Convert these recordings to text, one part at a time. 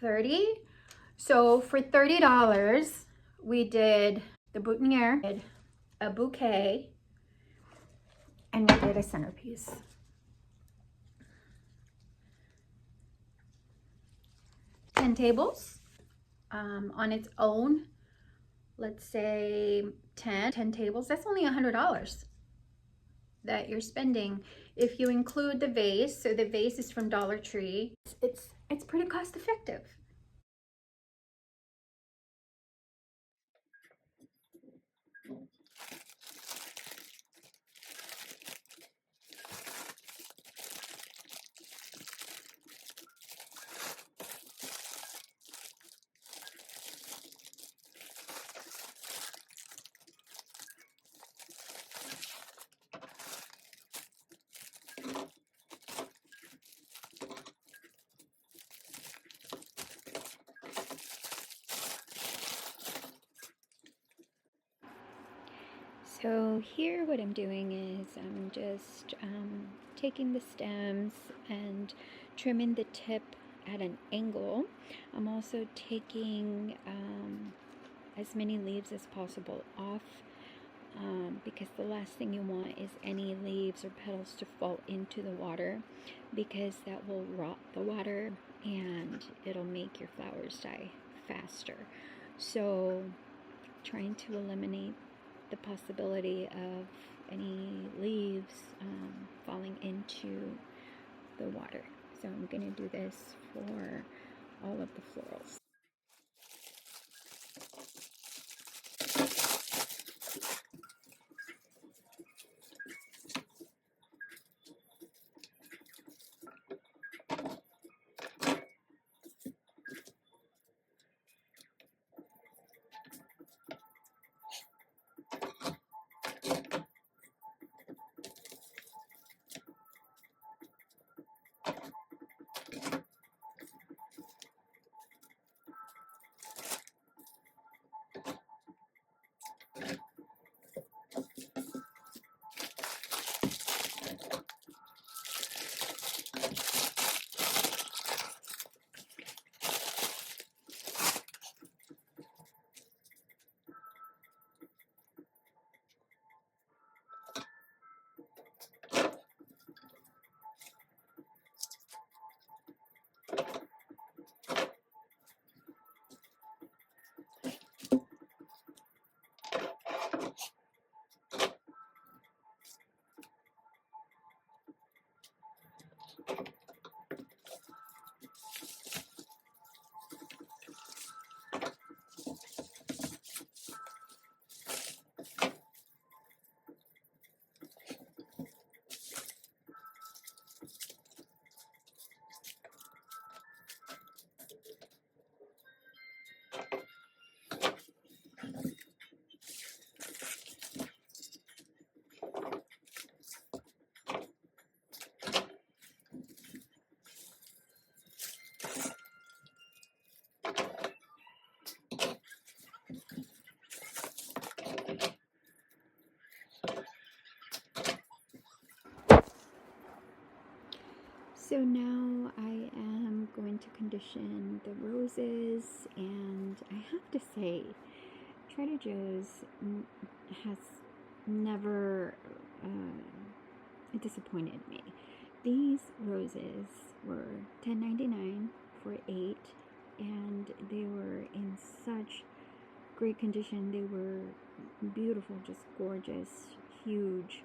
$30. So for $30, we did the boutonniere, did a bouquet, and we did a centerpiece. 10 tables on its own. Let's say 10 tables. That's only $100 that you're spending. If you include the vase, so the vase is from Dollar Tree, it's pretty cost effective. So here what I'm doing is I'm just taking the stems and trimming the tip at an angle. I'm also taking as many leaves as possible off because the last thing you want is any leaves or petals to fall into the water, because that will rot the water and it'll make your flowers die faster. So trying to eliminate the possibility of any leaves falling into the water. So I'm going to do this for all of the florals. So now I am going to condition the roses, and I have to say, Trader Joe's has never disappointed me. These roses were $10.99 for 8, and they were in such great condition. They were beautiful, just gorgeous, huge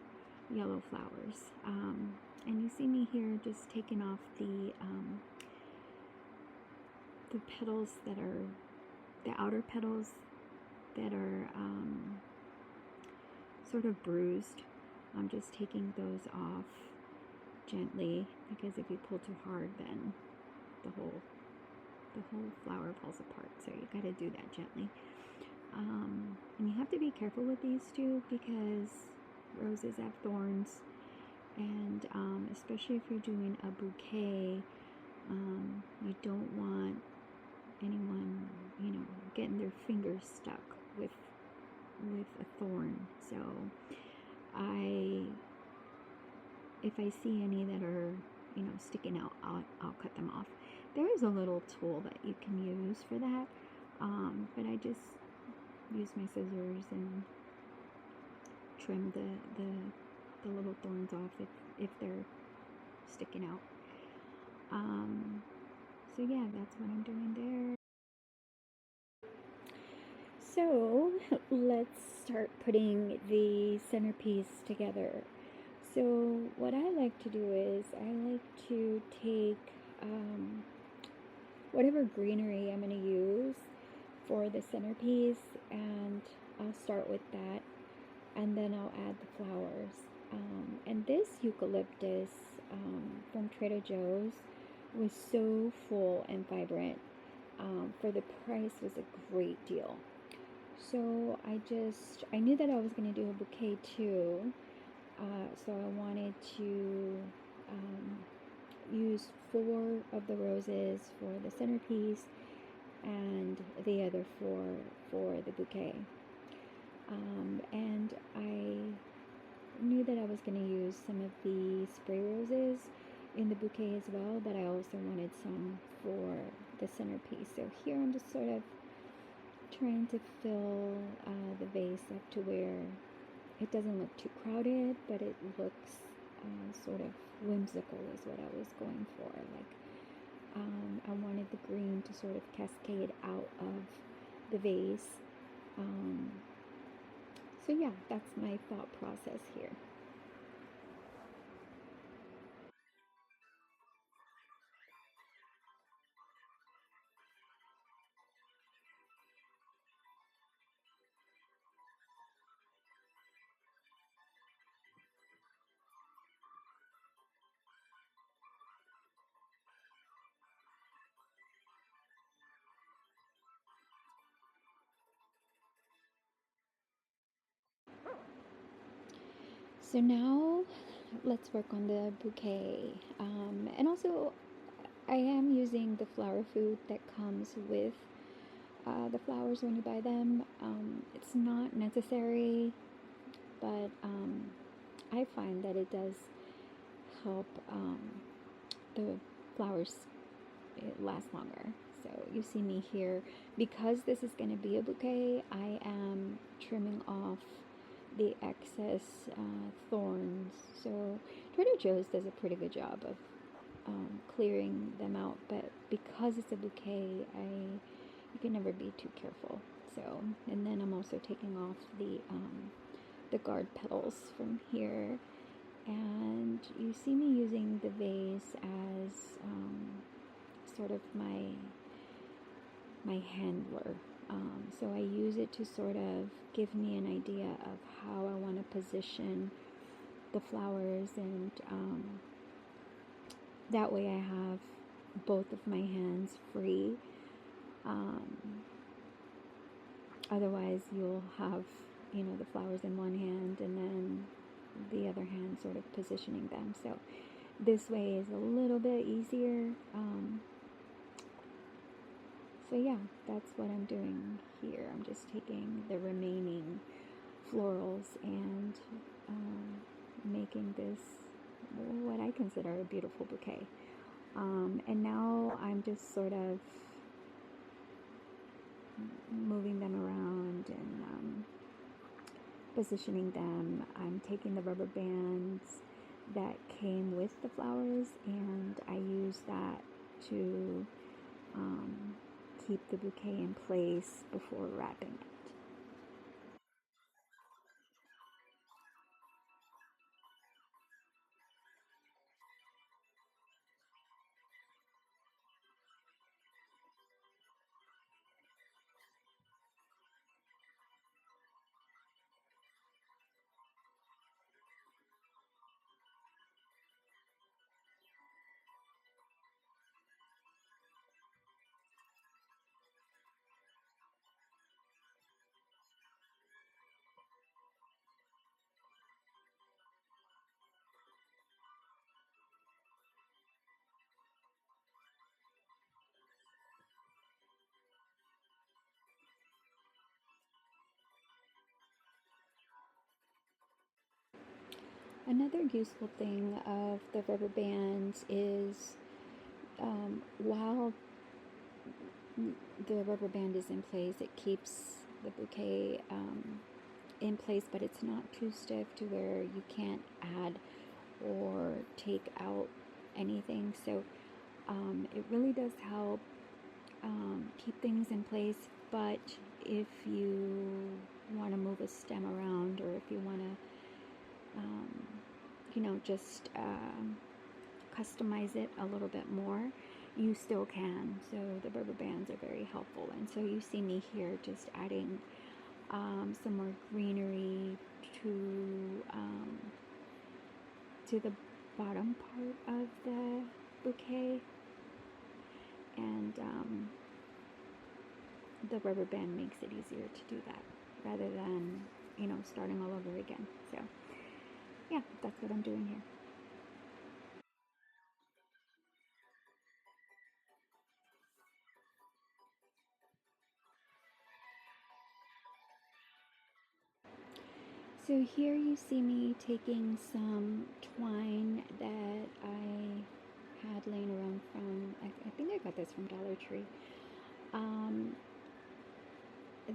yellow flowers. And you see me here just taking off the petals that are, the outer petals that are sort of bruised. I'm just taking those off gently, because if you pull too hard, then the whole flower falls apart. So you got to do that gently. And you have to be careful with these too, because roses have thorns. And especially if you're doing a bouquet, you don't want anyone, getting their fingers stuck with a thorn. So if I see any that are, sticking out, I'll cut them off. There is a little tool that you can use for that, but I just use my scissors and trim the little thorns off if they're sticking out. So yeah, that's what I'm doing there. So let's start putting the centerpiece together. So what I like to do is I like to take whatever greenery I'm going to use for the centerpiece, and I'll start with that, and then I'll add the flowers. And this eucalyptus from Trader Joe's was so full and vibrant. For the price was a great deal. So I knew that I was going to do a bouquet too. So I wanted to use 4 of the roses for the centerpiece and the other 4 for the bouquet. And I knew that I was going to use some of the spray roses in the bouquet as well, but I also wanted some for the centerpiece. So here I'm just sort of trying to fill the vase up to where it doesn't look too crowded, but it looks sort of whimsical is what I was going for. Like I wanted the green to sort of cascade out of the vase. So yeah, that's my thought process here. So now let's work on the bouquet. And also, I am using the flower food that comes with the flowers when you buy them. It's not necessary, but I find that it does help the flowers last longer. So you see me here, because this is going to be a bouquet, I am trimming off the excess thorns. So Trader Joe's does a pretty good job of clearing them out, but because it's a bouquet, you can never be too careful. So, and then I'm also taking off the guard petals from here, and you see me using the vase as sort of my handler. So I use it to sort of give me an idea of how I want to position the flowers, and that way I have both of my hands free. Otherwise you'll have, the flowers in one hand and then the other hand sort of positioning them. So this way is a little bit easier. So yeah, that's what I'm doing here. I'm just taking the remaining florals and making this what I consider a beautiful bouquet. And now I'm just sort of moving them around and positioning them. I'm taking the rubber bands that came with the flowers, and I use that to keep the bouquet in place before wrapping it. Another useful thing of the rubber bands is while the rubber band is in place, it keeps the bouquet in place, but it's not too stiff to where you can't add or take out anything. So it really does help keep things in place. But if you want to move a stem around, or if you want to just customize it a little bit more, you still can. So the rubber bands are very helpful. And so you see me here just adding some more greenery to the bottom part of the bouquet, and the rubber band makes it easier to do that rather than starting all over again. So yeah, that's what I'm doing here. So here you see me taking some twine that I had laying around from, I think I got this from Dollar Tree.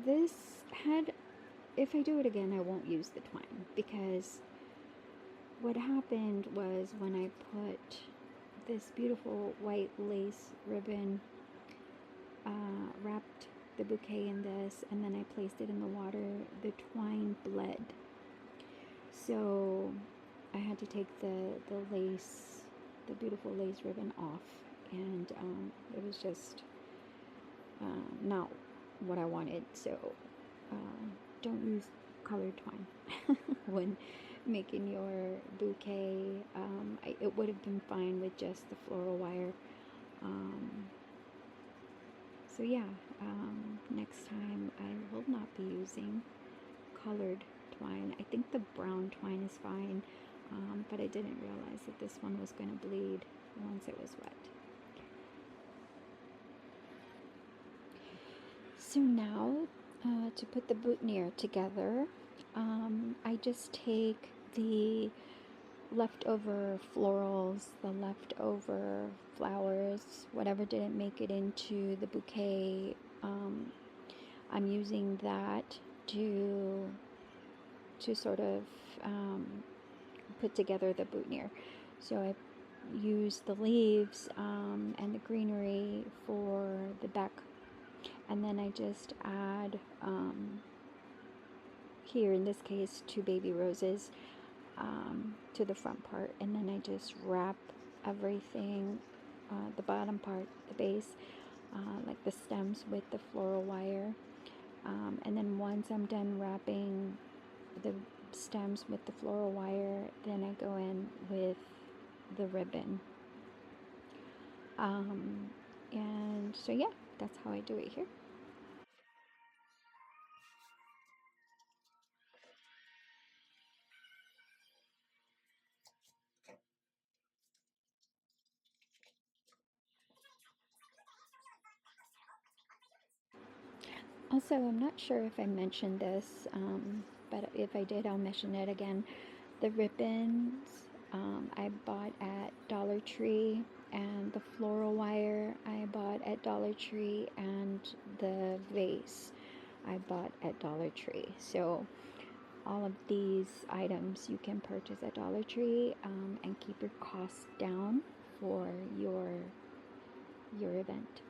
This had, if I do it again, I won't use the twine, because what happened was when I put this beautiful white lace ribbon, wrapped the bouquet in this, and then I placed it in the water, the twine bled. So I had to take the lace, the beautiful lace ribbon off, and it was just not what I wanted. So don't use colored twine when making your bouquet. It would have been fine with just the floral wire. So yeah, next time I will not be using colored twine. I think the brown twine is fine, but I didn't realize that this one was going to bleed once it was wet. So now to put the boutonniere together, I just take the leftover florals, the leftover flowers, whatever didn't make it into the bouquet. I'm using that to sort of put together the boutonniere. So I use the leaves and the greenery for the back, and then I just add here in this case 2 baby roses to the front part, and then I just wrap everything, the bottom part, the base, like the stems, with the floral wire, and then once I'm done wrapping the stems with the floral wire, then I go in with the ribbon, and so yeah, that's how I do it here. Also, I'm not sure if I mentioned this, but if I did, I'll mention it again. The ribbons I bought at Dollar Tree, and the floral wire I bought at Dollar Tree, and the vase I bought at Dollar Tree. So all of these items you can purchase at Dollar Tree, and keep your costs down for your event.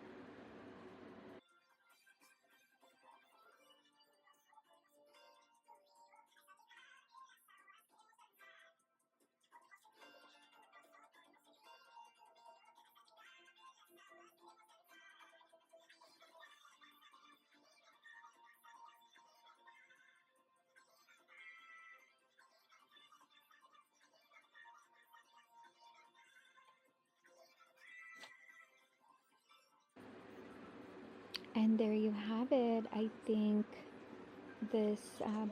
And there you have it. I think this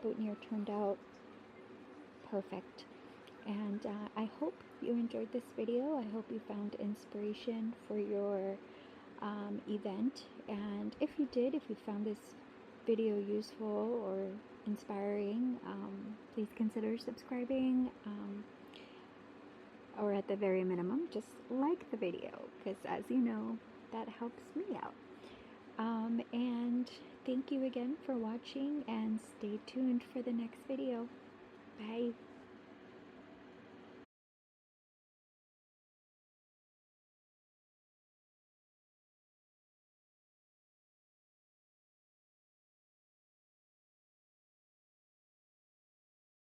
boutonniere turned out perfect. And I hope you enjoyed this video. I hope you found inspiration for your event. And if you did, if you found this video useful or inspiring, please consider subscribing. or at the very minimum, just like the video, because as you know, that helps me out. And thank you again for watching, and stay tuned for the next video. Bye.